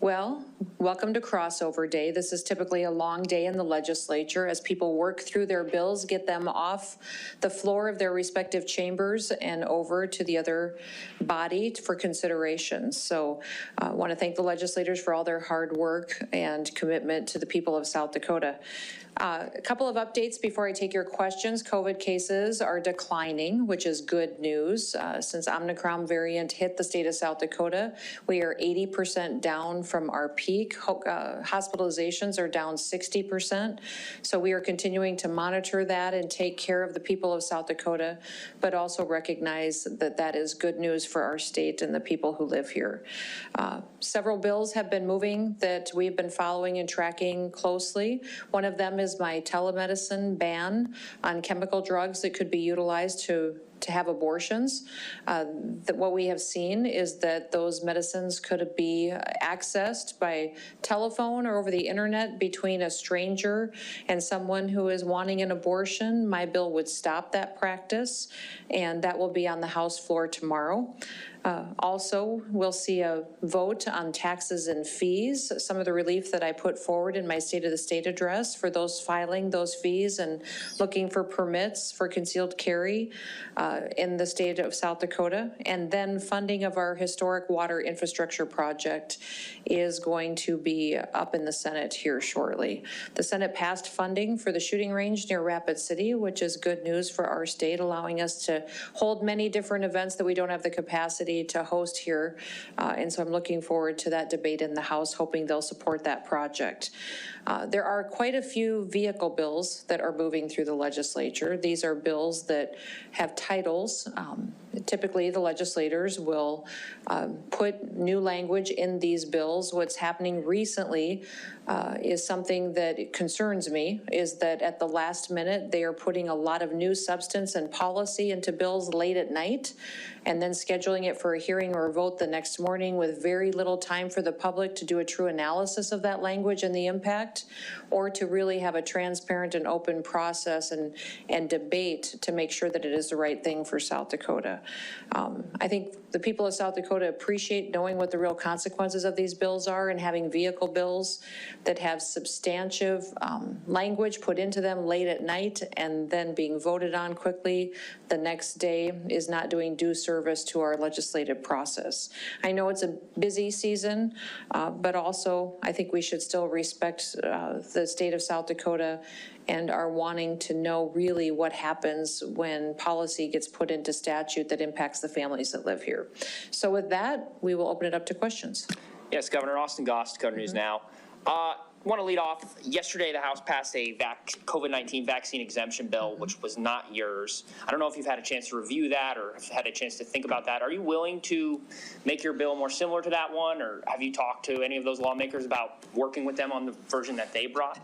Well, welcome to crossover day. This is typically a long day in the legislature as people work through their bills, get them off the floor of their respective chambers and over to the other body for consideration. So I want to thank the legislators for all their hard work and commitment to the people of South Dakota. A couple of updates before I take your questions. COVID cases are declining, which is good news. Since Omicron variant hit the state of South Dakota, we are 80% down from our peak. Hospitalizations are down 60%. So we are continuing to monitor that and take care of the people of South Dakota, but also recognize that that is good news for our state and the people who live here. Several bills have been moving that we've been following and tracking closely. One of them is my telemedicine ban on chemical drugs that could be utilized to have abortions. What we have seen is that those medicines could be accessed by telephone or over the internet between a stranger and someone who is wanting an abortion. My bill would stop that practice, and that will be on the House floor tomorrow. Also, we'll see a vote on taxes and fees. Some of the relief that I put forward in my State of the State address for those filing those fees and looking for permits for concealed carry in the state of South Dakota. And then funding of our historic water infrastructure project is going to be up in the Senate here shortly. The Senate passed funding for the shooting range near Rapid City, which is good news for our state, allowing us to hold many different events that we don't have the capacity to host here. And so I'm looking forward to that debate in the House, hoping they'll support that project. There are quite a few vehicle bills that are moving through the legislature. These are bills that have titles. Typically, the legislators will put new language in these bills. What's happening recently is something that concerns me, is that at the last minute, they are putting a lot of new substance and policy into bills late at night and then scheduling it for a hearing or a vote the next morning with very little time for the public to do a true analysis of that language and the impact, or to really have a transparent and open process and debate to make sure that it is the right thing for South Dakota. I think the people of South Dakota appreciate knowing what the real consequences of these bills are, and having vehicle bills that have substantive language put into them late at night and then being voted on quickly the next day is not doing due service to our legislative process. I know it's a busy season, but also I think we should still respect the state of South Dakota and are wanting to know really what happens when policy gets put into statute that impacts the families that live here. So with that, we will open it up to questions. Yes, Governor. Austin Goss, Dakota News Now. Want to lead off. Yesterday, the House passed a COVID-19 vaccine exemption bill, which was not yours. I don't know if you've had a chance to review that or have had a chance to think about that. Are you willing to make your bill more similar to that one, or have you talked to any of those lawmakers about working with them on the version that they brought?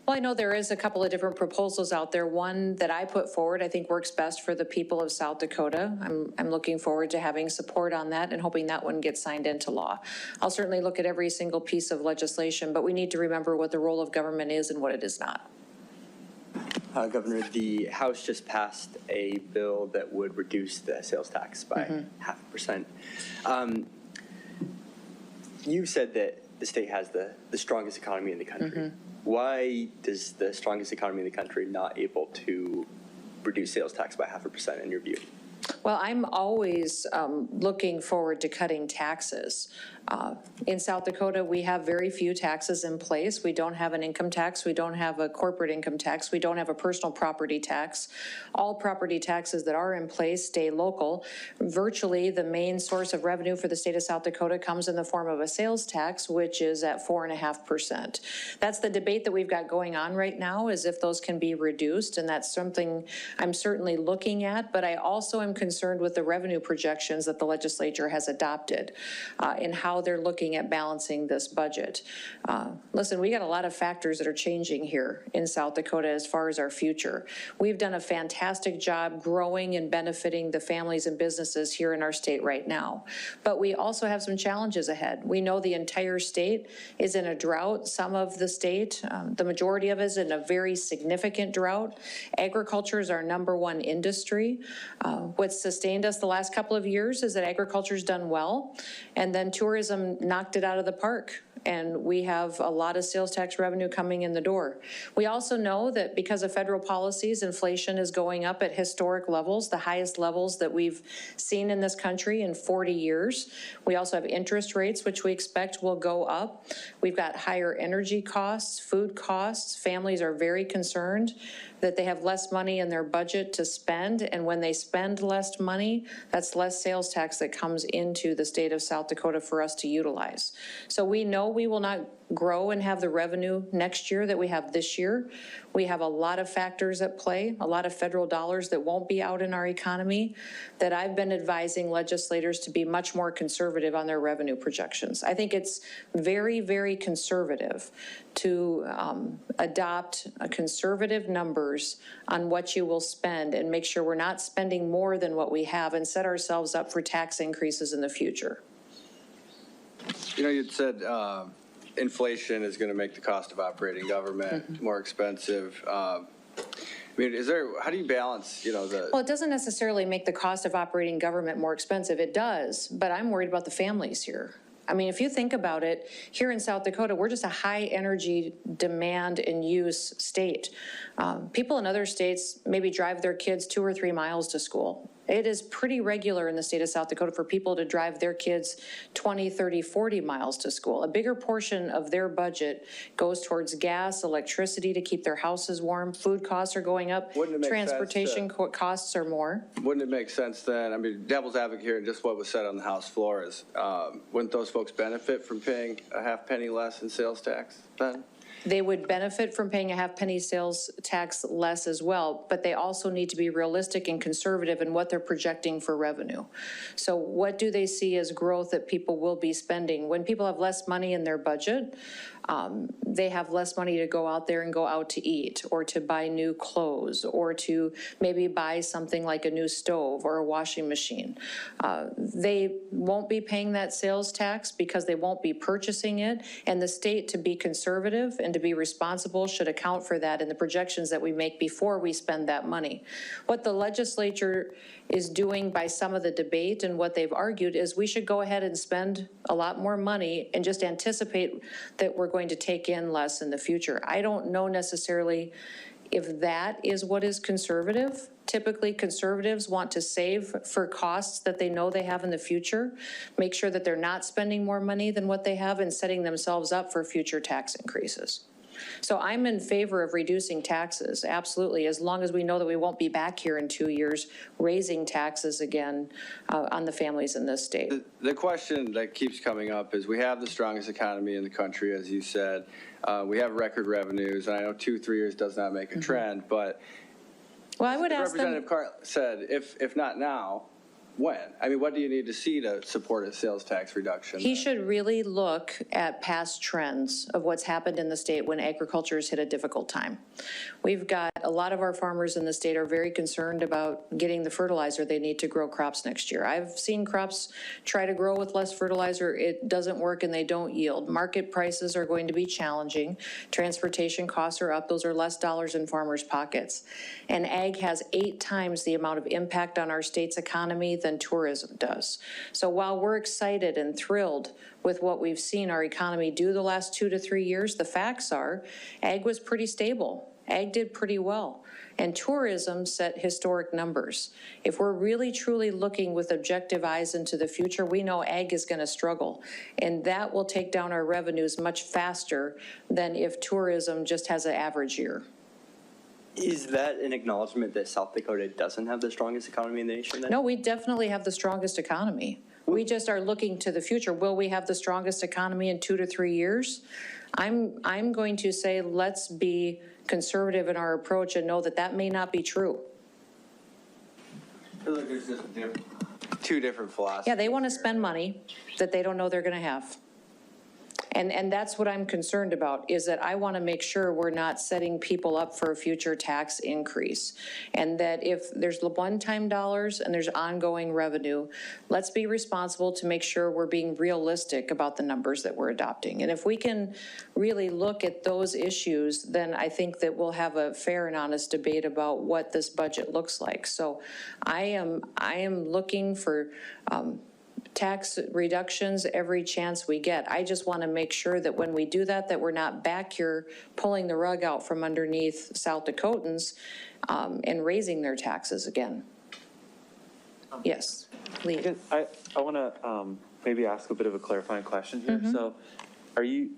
Well, I know there is a couple of different proposals out there. One that I put forward I think works best for the people of South Dakota. I'm looking forward to having support on that and hoping that one gets signed into law. I'll certainly look at every single piece of legislation, but we need to remember what the role of government is and what it is not. Governor, the House just passed a bill that would reduce the sales tax by 0.5%. You said that the state has the strongest economy in the country. Why does the strongest economy in the country not able to reduce sales tax by 0.5% in your view? Well, I'm always looking forward to cutting taxes. In South Dakota, we have very few taxes in place. We don't have an income tax. We don't have a corporate income tax. We don't have a personal property tax. All property taxes that are in place stay local. Virtually, the main source of revenue for the state of South Dakota comes in the form of a sales tax, which is at 4.5%. That's the debate that we've got going on right now, is if those can be reduced, and that's something I'm certainly looking at, but I also am concerned with the revenue projections that the legislature has adopted and how they're looking at balancing this budget. Listen, we got a lot of factors that are changing here in South Dakota as far as our future. We've done a fantastic job growing and benefiting the families and businesses here in our state right now. But we also have some challenges ahead. We know the entire state is in a drought. Some of the state, the majority of it is in a very significant drought. Agriculture is our #1 industry. What's sustained us the last couple of years is that agriculture's done well, and then tourism knocked it out of the park. And we have a lot of sales tax revenue coming in the door. We also know that because of federal policies, inflation is going up at historic levels, the highest levels that we've seen in this country in 40 years. We also have interest rates, which we expect will go up. We've got higher energy costs, food costs. Families are very concerned that they have less money in their budget to spend, and when they spend less money, that's less sales tax that comes into the state of South Dakota for us to utilize. So we know we will not grow and have the revenue next year that we have this year. We have a lot of factors at play, a lot of federal dollars that won't be out in our economy, that I've been advising legislators to be much more conservative on their revenue projections. I think it's very, very conservative to adopt a conservative numbers on what you will spend and make sure we're not spending more than what we have and set ourselves up for tax increases in the future. You know, you'd said inflation is going to make the cost of operating government more expensive. I mean, how do you balance, Well, it doesn't necessarily make the cost of operating government more expensive. It does, but I'm worried about the families here. I mean, if you think about it, here in South Dakota, we're just a high energy demand and use state. People in other states maybe drive their kids 2 or 3 miles to school. It is pretty regular in the state of South Dakota for people to drive their kids 20, 30, 40 miles to school. A bigger portion of their budget goes towards gas, electricity to keep their houses warm. Food costs are going up. Transportation costs are more. Wouldn't it make sense then, I mean, devil's advocate here, and just what was said on the House floor is, wouldn't those folks benefit from paying a half penny less in sales tax then? They would benefit from paying a half penny sales tax less as well, but they also need to be realistic and conservative in what they're projecting for revenue. So what do they see as growth that people will be spending? When people have less money in their budget, they have less money to go out there and go out to eat or to buy new clothes or to maybe buy something like a new stove or a washing machine. They won't be paying that sales tax because they won't be purchasing it, and the state, to be conservative and to be responsible, should account for that in the projections that we make before we spend that money. What the legislature is doing by some of the debate and what they've argued is we should go ahead and spend a lot more money and just anticipate that we're going to take in less in the future. I don't know necessarily if that is what is conservative. Typically, conservatives want to save for costs that they know they have in the future, make sure that they're not spending more money than what they have and setting themselves up for future tax increases. So I'm in favor of reducing taxes, absolutely, as long as we know that we won't be back here in 2 years raising taxes again on the families in this state. The question that keeps coming up is we have the strongest economy in the country, as you said. We have record revenues, and I know 2-3 years does not make a trend, but well, I would ask them. Representative Carr said, if not now, when? I mean, what do you need to see to support a sales tax reduction? He should really look at past trends of what's happened in the state when agriculture has hit a difficult time. We've got a lot of our farmers in the state are very concerned about getting the fertilizer they need to grow crops next year. I've seen crops try to grow with less fertilizer. It doesn't work and they don't yield. Market prices are going to be challenging. Transportation costs are up. Those are less dollars in farmers' pockets. And ag has 8 times the amount of impact on our state's economy than tourism does. So while we're excited and thrilled with what we've seen our economy do the last 2 to 3 years, the facts are ag was pretty stable. Ag did pretty well. And tourism set historic numbers. If we're really truly looking with objective eyes into the future, we know ag is going to struggle. And that will take down our revenues much faster than if tourism just has an average year. Is that an acknowledgement that South Dakota doesn't have the strongest economy in the nation then? No, we definitely have the strongest economy. We just are looking to the future. Will we have the strongest economy in 2 to 3 years? I'm going to say let's be conservative in our approach and know that that may not be true. I feel like there's just two different philosophies. Yeah, they want to spend money that they don't know they're going to have. And that's what I'm concerned about, is that I want to make sure we're not setting people up for a future tax increase. And that if there's one-time dollars and there's ongoing revenue, let's be responsible to make sure we're being realistic about the numbers that we're adopting. And if we can really look at those issues, then I think that we'll have a fair and honest debate about what this budget looks like. So I am looking for tax reductions every chance we get. I just want to make sure that when we do that, that we're not back here pulling the rug out from underneath South Dakotans and raising their taxes again. Yes, Lee. I want to maybe ask a bit of a clarifying question here. So are you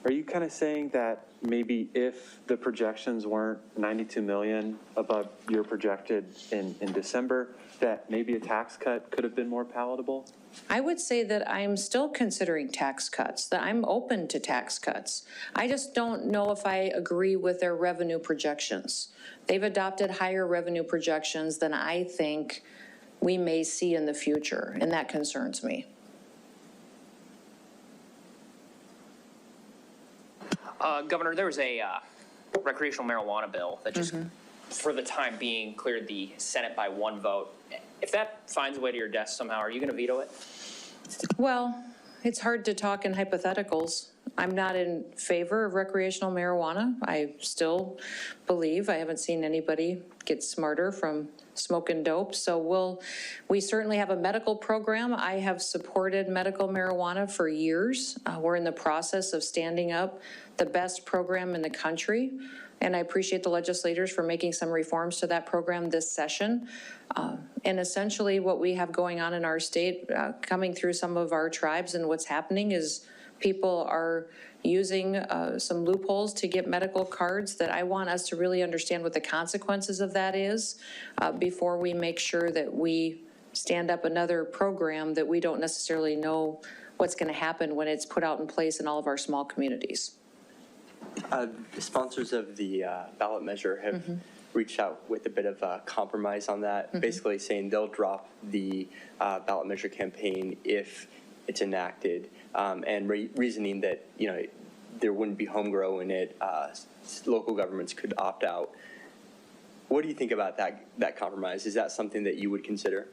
kind of saying that maybe if the projections weren't 92 million above your projected in December, that maybe a tax cut could have been more palatable? I would say that I'm still considering tax cuts, that I'm open to tax cuts. I just don't know if I agree with their revenue projections. They've adopted higher revenue projections than I think we may see in the future, and that concerns me. Governor, there was a recreational marijuana bill that just, for the time being, cleared the Senate by 1 vote. If that finds a way to your desk somehow, are you going to veto it? Well, it's hard to talk in hypotheticals. I'm not in favor of recreational marijuana. I still believe, I haven't seen anybody get smarter from smoking dope. So we certainly have a medical program. I have supported medical marijuana for years. We're in the process of standing up the best program in the country. And I appreciate the legislators for making some reforms to that program this session. And essentially what we have going on in our state, coming through some of our tribes, and what's happening is people are using some loopholes to get medical cards that I want us to really understand what the consequences of that is before we make sure that we stand up another program that we don't necessarily know what's going to happen when it's put out in place in all of our small communities. The sponsors of the ballot measure have reached out with a bit of a compromise on that, basically saying they'll drop the ballot measure campaign if it's enacted, and reasoning that, you know, there wouldn't be home grow in it, local governments could opt out. What do you think about that compromise? Is that something that you would consider?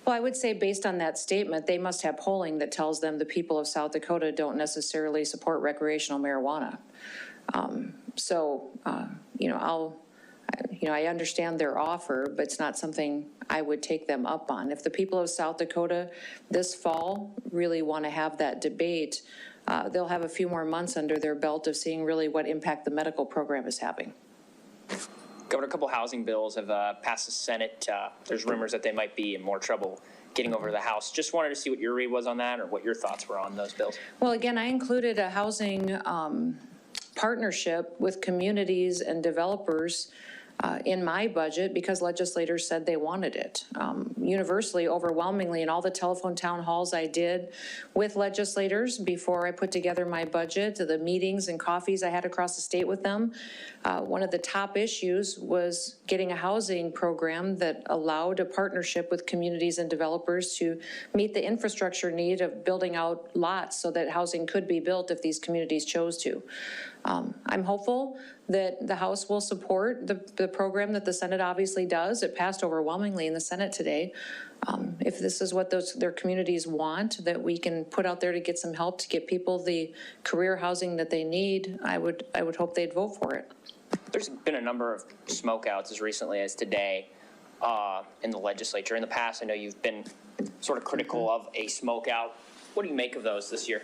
Well, I would say based on that statement, they must have polling that tells them the people of South Dakota don't necessarily support recreational marijuana. I understand their offer, but it's not something I would take them up on. If the people of South Dakota this fall really want to have that debate, they'll have a few more months under their belt of seeing really what impact the medical program is having. Governor, a couple housing bills have passed the Senate. There's rumors that they might be in more trouble getting over to the House. Just wanted to see what your read was on that, or what your thoughts were on those bills. Well, again, I included a housing partnership with communities and developers in my budget because legislators said they wanted it. Universally, overwhelmingly, in all the telephone town halls I did with legislators before I put together my budget, the meetings and coffees I had across the state with them, one of the top issues was getting a housing program that allowed a partnership with communities and developers to meet the infrastructure need of building out lots so that housing could be built if these communities chose to. I'm hopeful that the House will support the program that the Senate obviously does. It passed overwhelmingly in the Senate today. If this is what their communities want, that we can put out there to get some help to get people the career housing that they need, I would hope they'd vote for it. There's been a number of smokeouts as recently as today in the legislature. In the past, I know you've been sort of critical of a smokeout. What do you make of those this year?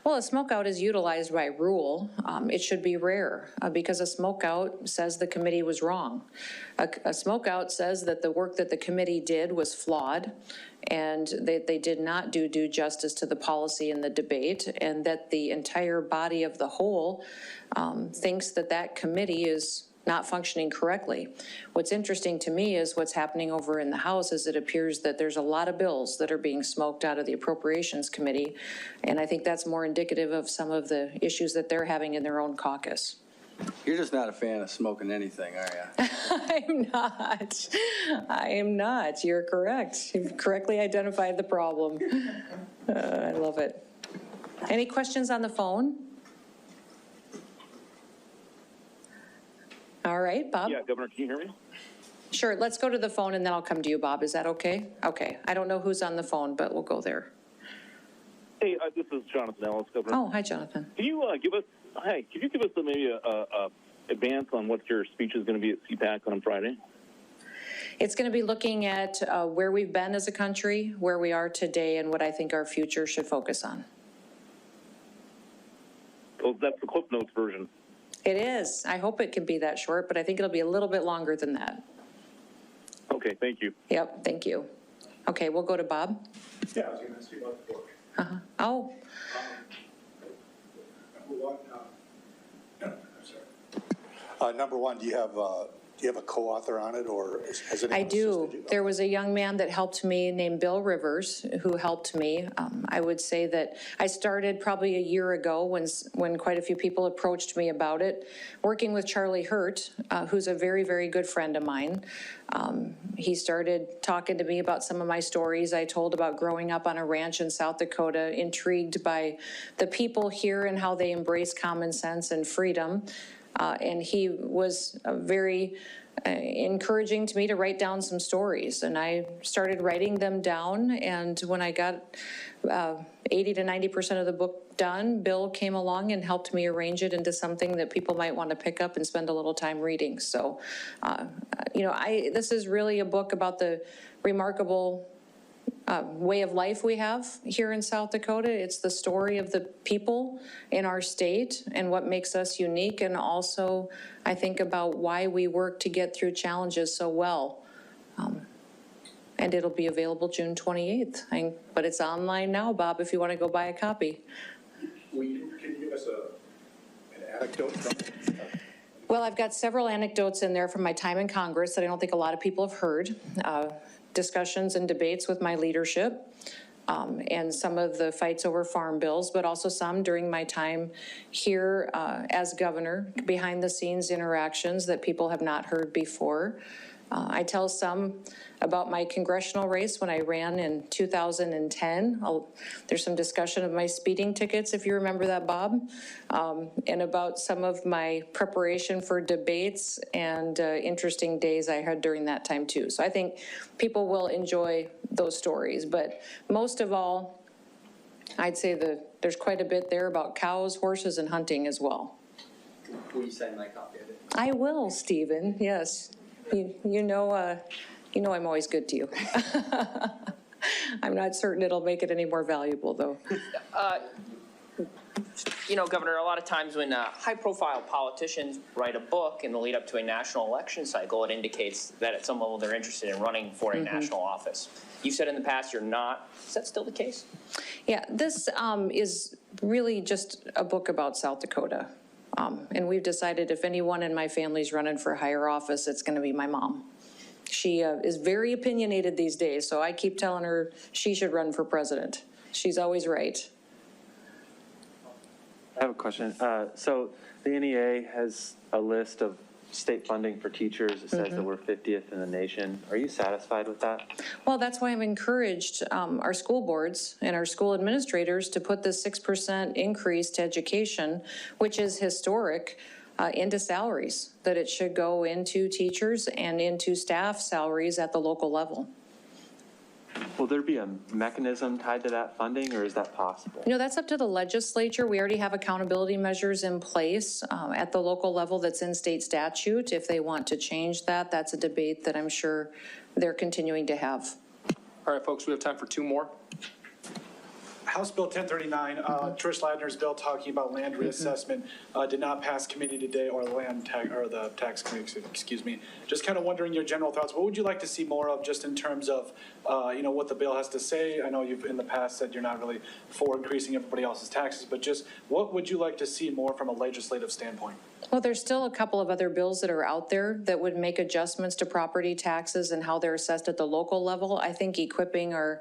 Well, a smokeout is utilized by rule. It should be rare because a smokeout says the committee was wrong. A smokeout says that the work that the committee did was flawed and they did not do due justice to the policy and the debate, and that the entire body of the whole thinks that that committee is not functioning correctly. What's interesting to me is what's happening over in the House is it appears that there's a lot of bills that are being smoked out of the Appropriations Committee, and I think that's more indicative of some of the issues that they're having in their own caucus. You're just not a fan of smoking anything, are you? I'm not. I am not. You're correct. You've correctly identified the problem. I love it. Any questions on the phone? All right, Bob? Yeah, Governor, can you hear me? Sure, let's go to the phone and then I'll come to you, Bob. Is that okay? Okay, I don't know who's on the phone, but we'll go there. Hey, this is Jonathan Ellis, Governor. Oh, hi, Jonathan. Can you give us maybe a advance on what your speech is going to be at CPAC on Friday? It's going to be looking at where we've been as a country, where we are today, and what I think our future should focus on. Oh, that's the Clip Notes version. It is. I hope it can be that short, but I think it'll be a little bit longer than that. Okay, thank you. Yep, thank you. Okay, we'll go to Bob. Yeah, I was going to ask you about the book. Oh, Number one, I'm sorry. Number one, do you have a co-author on it, or has anyone I do. assisted you? There was a young man that helped me named Bill Rivers who helped me. I would say that I started probably a year ago when quite a few people approached me about it, working with Charlie Hurt, who's a very, very good friend of mine. He started talking to me about some of my stories I told about growing up on a ranch in South Dakota, intrigued by the people here and how they embrace common sense and freedom. And he was very encouraging to me to write down some stories. And I started writing them down. And when I got 80 to 90% of the book done, Bill came along and helped me arrange it into something that people might want to pick up and spend a little time reading. So, this is really a book about the remarkable way of life we have here in South Dakota. It's the story of the people in our state and what makes us unique, and also I think about why we work to get through challenges so well. And it'll be available June 28th, but it's online now, Bob, if you want to go buy a copy. Can you give us an anecdote from it? Well, I've got several anecdotes in there from my time in Congress that I don't think a lot of people have heard. Discussions and debates with my leadership, and some of the fights over farm bills, but also some during my time here as governor, behind the scenes interactions that people have not heard before. I tell some about my congressional race when I ran in 2010. There's some discussion of my speeding tickets, if you remember that, Bob, and about some of my preparation for debates and interesting days I had during that time too. So I think people will enjoy those stories, but most of all, I'd say there's quite a bit there about cows, horses, and hunting as well. Will you sign my copy of it? I will, Stephen, yes. You know I'm always good to you. I'm not certain it'll make it any more valuable, though. Governor, a lot of times when high-profile politicians write a book in the lead up to a national election cycle, it indicates that at some level they're interested in running for a national office. You've said in the past you're not. Is that still the case? Yeah, this is really just a book about South Dakota. And we've decided if anyone in my family's running for higher office, it's going to be my mom. She is very opinionated these days, so I keep telling her she should run for president. She's always right. I have a question. So the NEA has a list of state funding for teachers. It says that we're 50th in the nation. Are you satisfied with that? Well, that's why I've encouraged our school boards and our school administrators to put the 6% increase to education, which is historic, into salaries, that it should go into teachers and into staff salaries at the local level. Will there be a mechanism tied to that funding, or is that possible? That's up to the legislature. We already have accountability measures in place at the local level that's in state statute. If they want to change that, that's a debate that I'm sure they're continuing to have. All right, folks, we have time for two more. House Bill 1039, Trish Ladner's bill talking about land reassessment did not pass committee today, or the tax committee, excuse me. Just kind of wondering your general thoughts. What would you like to see more of, just in terms of, what the bill has to say? I know you've in the past said you're not really for increasing everybody else's taxes, but just what would you like to see more from a legislative standpoint? Well, there's still a couple of other bills that are out there that would make adjustments to property taxes and how they're assessed at the local level. I think equipping our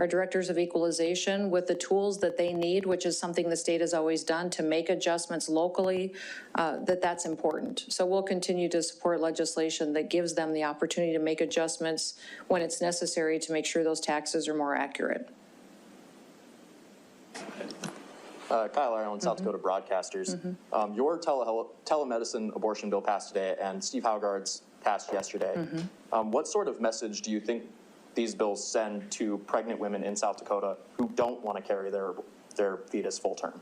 directors of equalization with the tools that they need, which is something the state has always done, to make adjustments locally, that's important. So we'll continue to support legislation that gives them the opportunity to make adjustments when it's necessary to make sure those taxes are more accurate. Kyle Ireland, South Dakota Broadcasters. Your telemedicine abortion bill passed today, and Steve Haugaard's passed yesterday. What sort of message do you think these bills send to pregnant women in South Dakota who don't want to carry their fetus full term?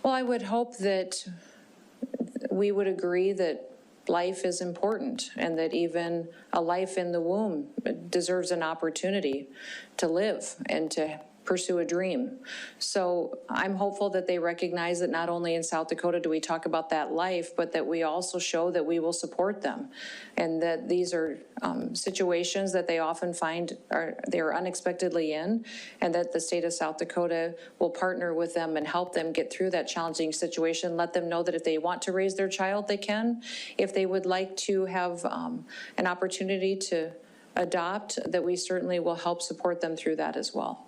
Well, I would hope that we would agree that life is important and that even a life in the womb deserves an opportunity to live and to pursue a dream. So I'm hopeful that they recognize that not only in South Dakota do we talk about that life, but that we also show that we will support them, and that these are situations that they often find they're unexpectedly in, and that the state of South Dakota will partner with them and help them get through that challenging situation, let them know that if they want to raise their child, they can. If they would like to have an opportunity to adopt, that we certainly will help support them through that as well.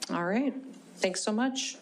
All right, thanks so much.